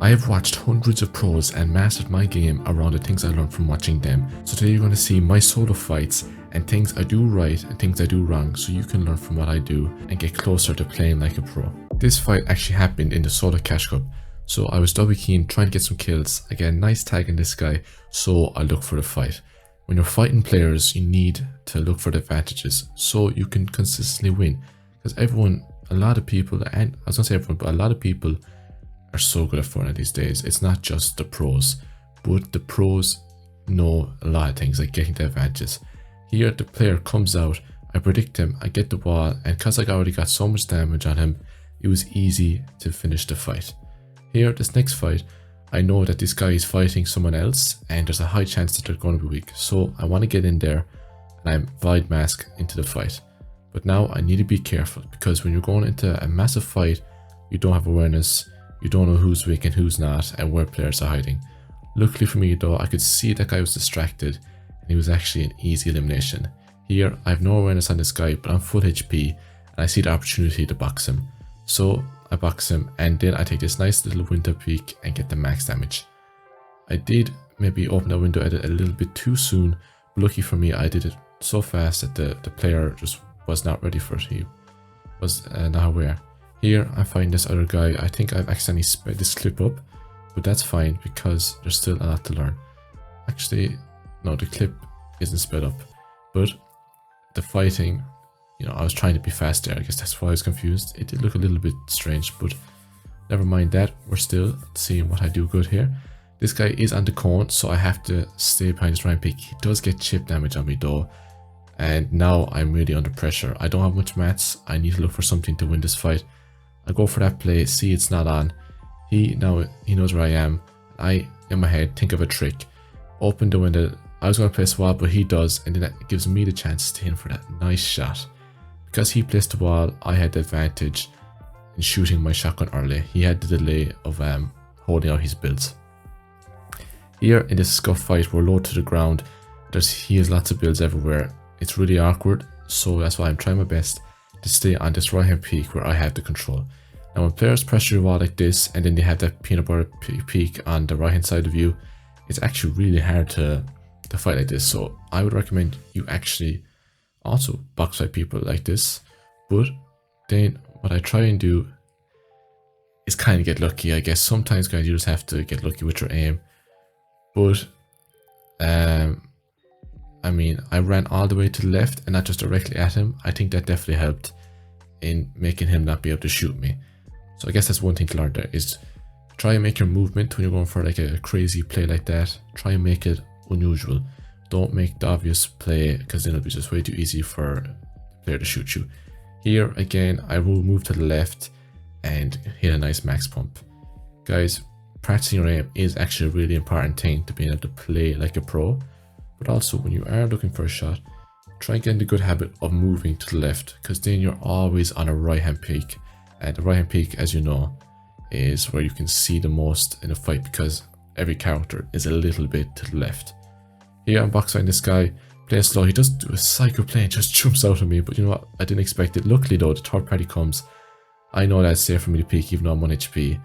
I have watched hundreds of pros and mastered my game around the things I learned from watching them. So today you're going to see my solo fights and things I do right and things I do wrong, so you can learn from what I do and get closer to playing like a pro. This fight actually happened in the solo cash cup. So I was double keen trying to get some kills. I get a nice tag in this guy, so I look for the fight. When you're fighting players, you need to look for the advantages so you can consistently win. Because a lot of people, and I was gonna say everyone, but a lot of people are so good at Fortnite these days. It's not just the pros, but the pros know a lot of things, like getting the advantages. Here, the player comes out, I predict him, I get the wall, and because I already got so much damage on him, it was easy to finish the fight. Here, this next fight, I know that this guy is fighting someone else, and there's a high chance that they're going to be weak. So I want to get in there, and I void mask into the fight. But now I need to be careful, because when you're going into a massive fight, you don't have awareness, you don't know who's weak and who's not, and where players are hiding. Luckily for me though, I could see that guy was distracted, and he was actually an easy elimination. Here, I have no awareness on this guy, but I'm full HP, and I see the opportunity to box him. So I box him, and then I take this nice little window peek and get the max damage. I did maybe open the window edit a little bit too soon, but lucky for me I did it so fast that the player just was not ready for it. He was not aware. Here I find this other guy. I think I've accidentally sped this clip up, but that's fine because there's still a lot to learn. Actually, no, the clip isn't sped up, but the fighting, you know, I was trying to be fast there. I guess that's why I was confused. It did look a little bit strange, but never mind that. We're still seeing what I do good here. This guy is on the cone, so I have to stay behind his right pick. He does get chip damage on me though, and now I'm really under pressure. I don't have much mats. I need to look for something to win this fight. I go for that play, see it's not on. He knows where I am. I, in my head, think of a trick. Open the window. I was going to place a wall, but he does, and then that gives me the chance to hit him for that nice shot. Because he placed the wall, I had the advantage in shooting my shotgun early. He had the delay of holding out his builds. Here in this scuff fight, we're low to the ground. He has lots of builds everywhere. It's really awkward, so that's why I'm trying my best to stay on this right hand peak where I have the control. Now when players pressure your wall like this, and then they have that peanut butter peak on the right hand side of you, it's actually really hard to fight like this. So I would recommend you actually also box fight people like this. But then what I try and do is kind of get lucky, I guess. Sometimes guys, you just have to get lucky with your aim. But I mean, I ran all the way to the left and not just directly at him. I think that definitely helped in making him not be able to shoot me. So I guess that's one thing to learn there, is try and make your movement when you're going for like a crazy play like that. Try and make it unusual. Don't make the obvious play, because then it'll be just way too easy for the player to shoot you. Here again, I will move to the left and hit a nice max pump. Guys, practicing your aim is actually a really important thing to being able to play like a pro. But also when you are looking for a shot, try and get in the good habit of moving to the left, because then you're always on a right hand peak. And the right hand peak, as you know, is where you can see the most in a fight, because every character is a little bit to the left. Here I'm box fighting this guy, playing slow. He does do a psycho play and just jumps out of me, but you know what, I didn't expect it. Luckily though, the third party comes. I know that it's safe for me to peek even though I'm 1 HP,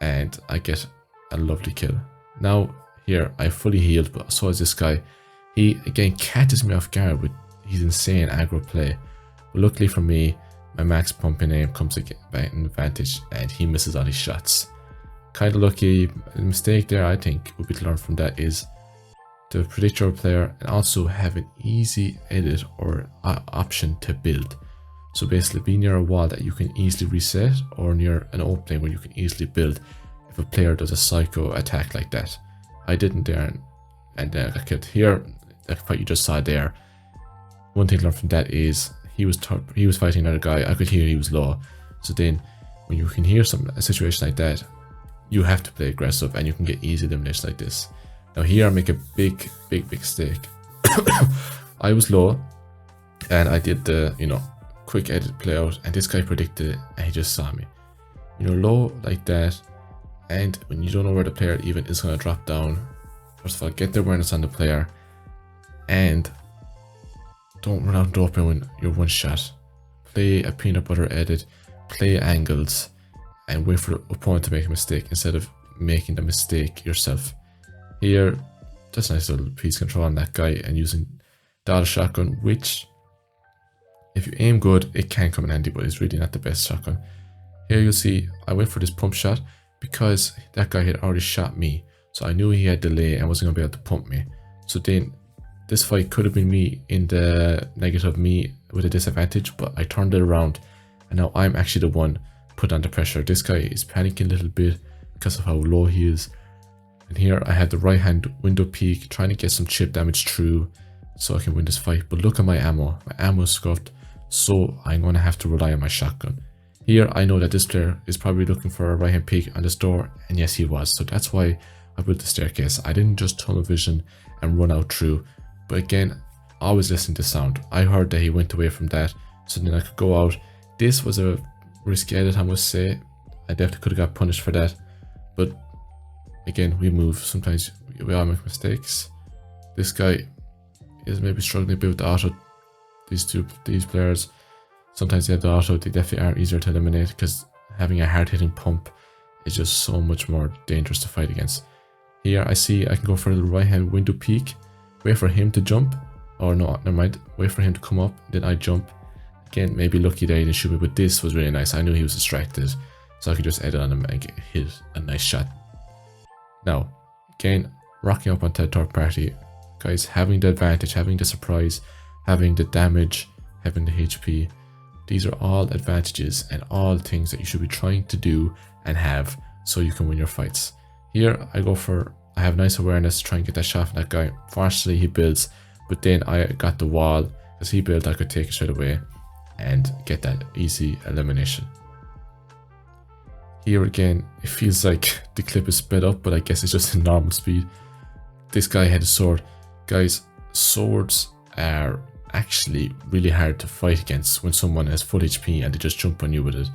and I get a lovely kill. Now here I fully healed, but so is this guy. He again catches me off guard with his insane aggro play. But luckily for me, my max pumping aim comes again back in advantage, and he misses all his shots. Kind of lucky. The mistake there, I think, would be to learn from that is to predict your player and also have an easy edit or option to build. So basically be near a wall that you can easily reset, or near an opening where you can easily build if a player does a psycho attack like that. I didn't there, and then I got killed. Here, that fight you just saw there, one thing to learn from that is he was fighting another guy. I could hear he was low. So then when you can hear a situation like that, you have to play aggressive, and you can get easy eliminations like this. Now here I make a big mistake. I was low, and I did the, you know, quick edit play out, and this guy predicted it, and he just saw me. You know, low like that, and when you don't know where the player even is going to drop down, first of all, get the awareness on the player, and don't run out and open when you're one shot. Play a peanut butter edit, play angles, and wait for the opponent to make a mistake instead of making the mistake yourself. Here, just a nice little piece control on that guy and using the auto shotgun, which if you aim good, it can come in handy, but it's really not the best shotgun. Here you'll see I went for this pump shot because that guy had already shot me. So I knew he had delay and wasn't going to be able to pump me. So then this fight could have been me in the negative, me with a disadvantage, but I turned it around and now I'm actually the one put under pressure. This guy is panicking a little bit because of how low he is. And here I had the right hand window peek, trying to get some chip damage through so I can win this fight. But look at my ammo. My ammo is scuffed, so I'm going to have to rely on my shotgun. Here I know that this player is probably looking for a right hand peek on this door, and yes he was. So that's why I built the staircase. I didn't just tunnel vision and run out through. But again, always listen to sound. I heard that he went away from that, so then I could go out. This was a risky edit, I must say. I definitely could have got punished for that. But again, we move. Sometimes we all make mistakes. This guy is maybe struggling a bit with the auto. These players, sometimes they have the auto. They definitely are easier to eliminate because having a hard hitting pump is just so much more dangerous to fight against. Here I see I can go for the right hand window peek, wait for him to jump, or no, never mind, wait for him to come up, then I jump. Again, maybe lucky that he didn't shoot me, but this was really nice. I knew he was distracted, so I could just edit on him and hit a nice shot. Now, again, rocking up onto the third party, guys, having the advantage, having the surprise, having the damage, having the HP, these are all advantages and all things that you should be trying to do and have so you can win your fights. Here, I have nice awareness to try and get that shot from that guy. Fortunately, he builds, but then I got the wall. As he built, I could take it straight away and get that easy elimination. Here again, it feels like the clip is sped up, but I guess it's just in normal speed. This guy had a sword. Guys, swords are actually really hard to fight against when someone has full HP and they just jump on you with it.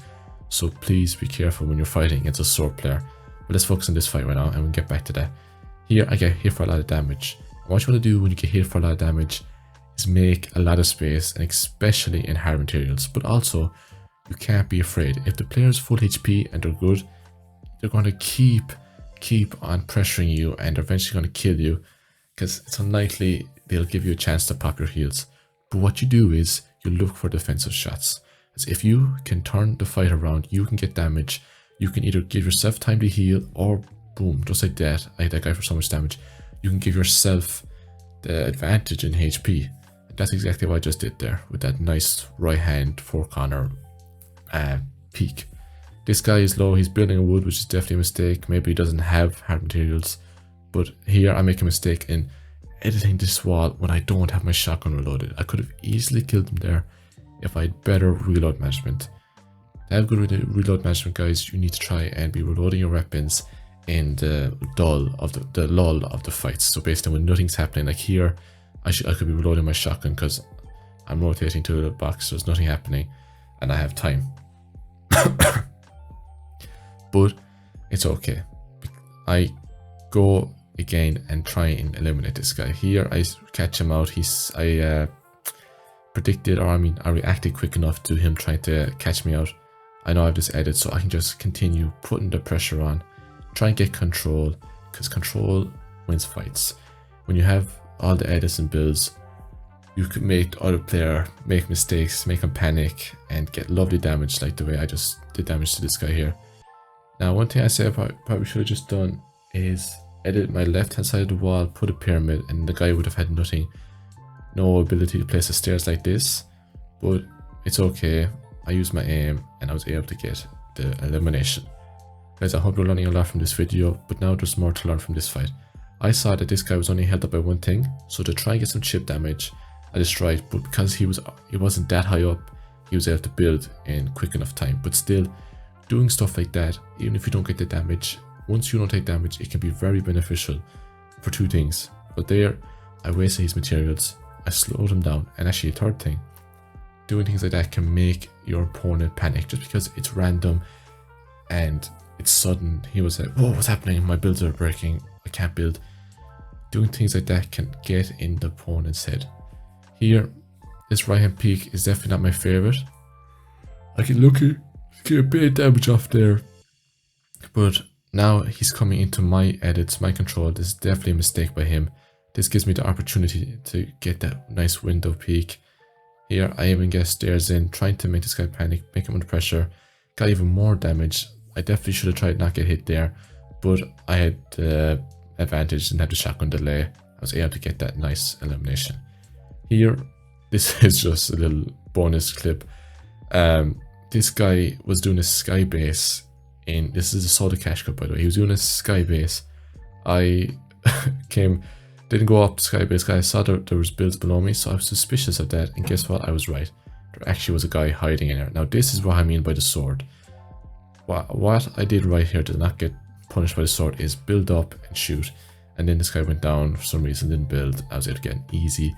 So please be careful when you're fighting against a sword player. But let's focus on this fight right now and we'll get back to that. Here I get hit for a lot of damage. And what you want to do when you get hit for a lot of damage is make a lot of space, and especially in hard materials. But also, you can't be afraid. If the player's full HP and they're good, they're going to keep on pressuring you and they're eventually going to kill you because it's unlikely they'll give you a chance to pop your heals. But what you do is you look for defensive shots. As if you can turn the fight around, you can get damage. You can either give yourself time to heal or boom, just like that. I hit that guy for so much damage. You can give yourself the advantage in HP. And that's exactly what I just did there with that nice right hand four corner peek. This guy is low, he's building a wood, which is definitely a mistake. Maybe he doesn't have hard materials. But here I make a mistake in editing this wall when I don't have my shotgun reloaded. I could have easily killed him there if I had better reload management. To have good reload management, guys, you need to try and be reloading your weapons in the lull of the fights. So basically when nothing's happening, like here, I could be reloading my shotgun because I'm rotating to the box, so there's nothing happening and I have time. But it's okay. I go again and try and eliminate this guy. Here I catch him out. I reacted quick enough to him trying to catch me out. I know I have this edit, so I can just continue putting the pressure on, try and get control, because control wins fights. When you have all the edits and builds, you could make the other player make mistakes, make him panic, and get lovely damage like the way I just did damage to this guy here. Now, one thing I say I probably should have just done is edit my left hand side of the wall, put a pyramid, and the guy would have had no ability to place the stairs like this, but it's okay. I used my aim and I was able to get the elimination. Guys, I hope you're learning a lot from this video, but now there's more to learn from this fight. I saw that this guy was only held up by one thing, so to try and get some chip damage, I destroyed, but because he wasn't that high up, he was able to build in quick enough time. But still, doing stuff like that, even if you don't get the damage, once you don't take damage, it can be very beneficial for two things. But there, I wasted his materials, I slowed him down, and actually a third thing, doing things like that can make your opponent panic just because it's random and it's sudden. He was like, whoa, what's happening? My builds are breaking, I can't build. Doing things like that can get in the opponent's head. Here, this right hand peek is definitely not my favorite. I get lucky, get a bit of damage off there, but Now he's coming into my edits, my control. This is definitely a mistake by him. This gives me the opportunity to get that nice window peek. Here I even get stairs in, trying to make this guy panic, make him under pressure. Got even more damage. I definitely should have tried not get hit there, but I had the advantage and had the shotgun delay. I was able to get that nice elimination. Here, this is just a little bonus clip. This guy was doing a sky base in, this is a soda cash cup by the way, he was doing a sky base. I didn't go up the sky base, guys. I saw there was builds below me, so I was suspicious of that, and guess what, I was right. There actually was a guy hiding in there. Now this is what I mean by the sword. What I did right here to not get punished by the sword is build up and shoot, and then this guy went down for some reason, didn't build. I was able to get an easy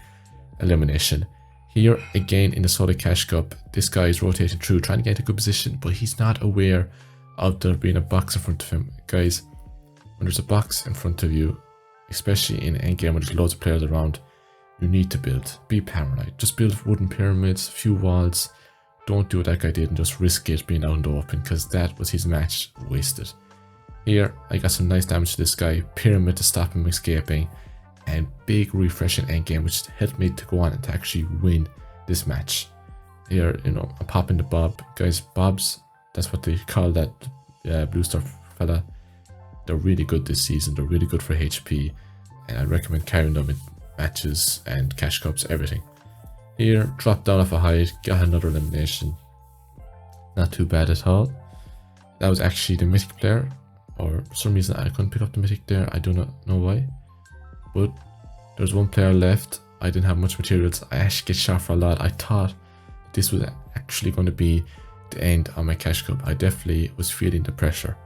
elimination. Here again in the soda cash cup, this guy is rotating through trying to get a good position, but he's not aware of there being a box in front of him. Guys, when there's a box in front of you, especially in endgame when there's loads of players around, you need to build. Be paranoid. Just build wooden pyramids, a few walls. Don't do what that guy did and just risk it being out in the open, because that was his match wasted. Here I got some nice damage to this guy, pyramid to stop him escaping, and big refresh in endgame, which helped me to go on and to actually win this match. Here, you know, I'm popping the bob. Guys, bobs, that's what they call that blue star fella. They're really good this season. They're really good for HP, and I recommend carrying them in matches and cash cups, everything. Here, dropped down off a height, got another elimination. Not too bad at all. That was actually the mythic player, or for some reason I couldn't pick up the mythic there. I do not know why. But there's one player left. I didn't have much materials. I actually get shot for a lot. I thought this was actually going to be the end on my cash cup. I definitely was feeling the pressure.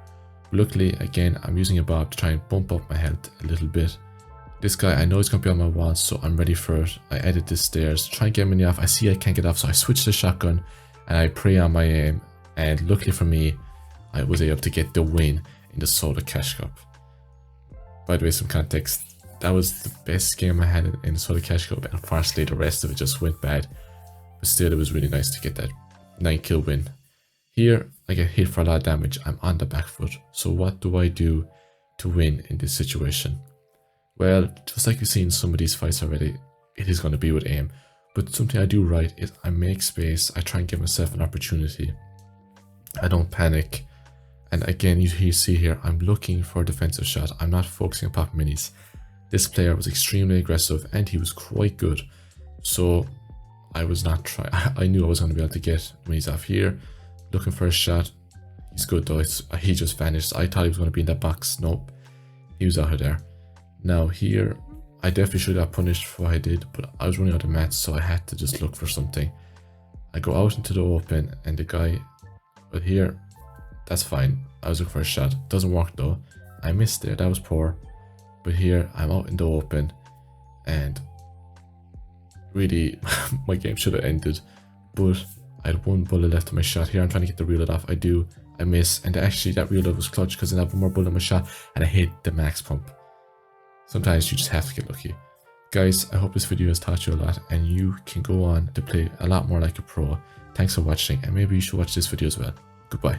Luckily, again, I'm using a bob to try and bump up my health a little bit. This guy, I know he's going to be on my wall, so I'm ready for it. I edit the stairs, try and get many off. I see I can't get off, so I switch to the shotgun and I pray on my aim. And luckily for me, I was able to get the win in the soda cash cup. By the way, some context. That was the best game I had in the soda cash cup, and unfortunately the rest of it just went bad. But still, it was really nice to get that 9-kill win. Here, I get hit for a lot of damage. I'm on the back foot. So what do I do to win in this situation? Well, just like you've seen some of these fights already, it is going to be with aim. But something I do right is I make space. I try and give myself an opportunity. I don't panic. And again, you see here, I'm looking for a defensive shot. I'm not focusing on pop minis. This player was extremely aggressive and he was quite good. So I was not trying. I knew I was going to be able to get when he's off here. Looking for a shot. He's good though. He just vanished. I thought he was going to be in that box. Nope. He was out of there. Now here, I definitely should have punished for what I did, but I was running out of mats, so I had to just look for something. I go out into the open and the guy, but here, that's fine. I was looking for a shot. Doesn't work though. I missed it. That was poor. But here, I'm out in the open and really, my game should have ended, but I had one bullet left in my shot. Here I'm trying to get the reload off. I do, I miss, and actually that reload was clutch because I have one more bullet in my shot and I hit the max pump. Sometimes you just have to get lucky. Guys, I hope this video has taught you a lot and you can go on to play a lot more like a pro. Thanks for watching, and maybe you should watch this video as well. Goodbye.